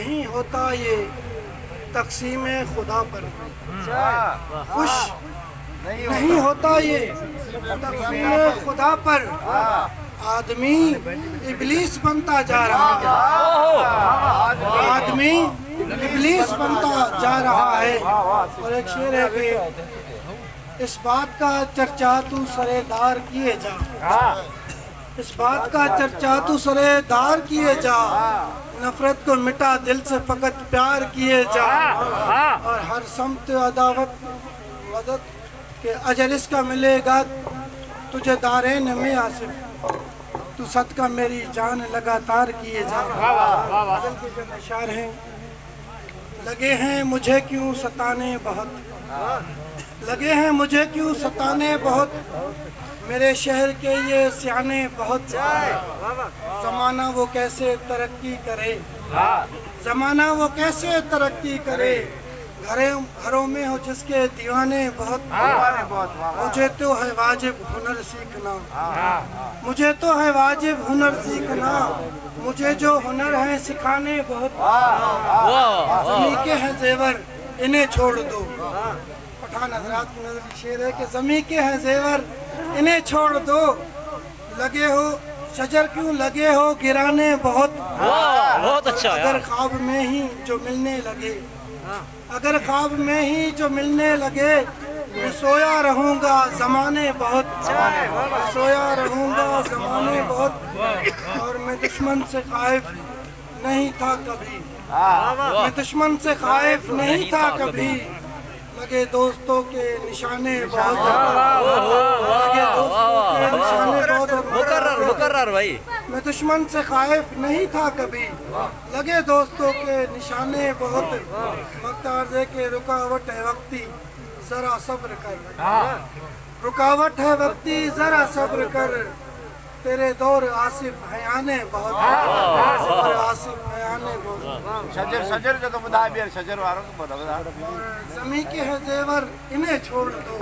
نہیں ہوتا یہ تقسیم خدا پر خوش نہیں ہوتا یہ تقسیم خدا پر آدمی ابلیس بنتا جا رہا ہے آدمی ابلیس بنتا جا رہا ہے اور ایک شعر ہے کہ اس بات کا چرچا تو سرے دار کیے جا اس بات کا چرچا تو سرے دار کیے جا نفرت کو مٹا دل سے فقط پیار کیے جا اور ہر سمت عداوت مدد کہ اجر اس کا ملے گا تجھے دارین میں آصف تو صدقہ میری جان لگاتار کیے جا غزل کے جو اشعار ہیں لگے ہیں مجھے کیوں ستانے بہت لگے ہیں مجھے کیوں ستانے بہت میرے شہر کے یہ سیانے بہت زمانہ وہ کیسے ترقی کرے زمانہ وہ کیسے ترقی کرے گھروں میں ہو جس کے دیوانے بہت مجھے تو ہے واجب ہنر سیکھنا مجھے تو ہے واجب ہنر سیکھنا مجھے جو ہنر ہے سکھانے بہت زمیں کے ہیں زیور انہیں چھوڑ دو پٹھان حضرات کی نظر کی شعر ہے کہ زمیں کے ہیں زیور انہیں چھوڑ دو لگے ہو شجر کیوں لگے ہو گرانے بہت اچھا اگر خواب میں ہی جو ملنے لگے اگر خواب میں ہی جو ملنے لگے میں سویا رہوں گا زمانے بہت سویا رہوں گا زمانے بہت اور میں دشمن سے خائف نہیں تھا کبھی میں دشمن سے خائف نہیں تھا کبھی لگے دوستوں کے نشانے بہت لگے دوستوں کے نشانے بہت مقرر بھائی میں دشمن سے خائف نہیں تھا کبھی لگے دوستوں کے نشانے بہت وقت عرضے کے رکاوٹ ہے وقتی ذرا صبر کر رکاوٹ ہے وقتی ذرا صبر کر تیرے دور آصف حیانے بہت آصف حیانے بہت شجر جو تو بتا بھی شجر والوں کو بتا زمیں کے ہیں زیور انہیں چھوڑ دو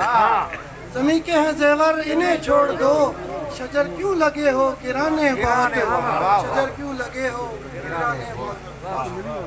زمیں کے ہیں زیور انہیں چھوڑ دو شجر کیوں لگے ہو گرانے بہت شجر کیوں لگے ہو گرانے بہت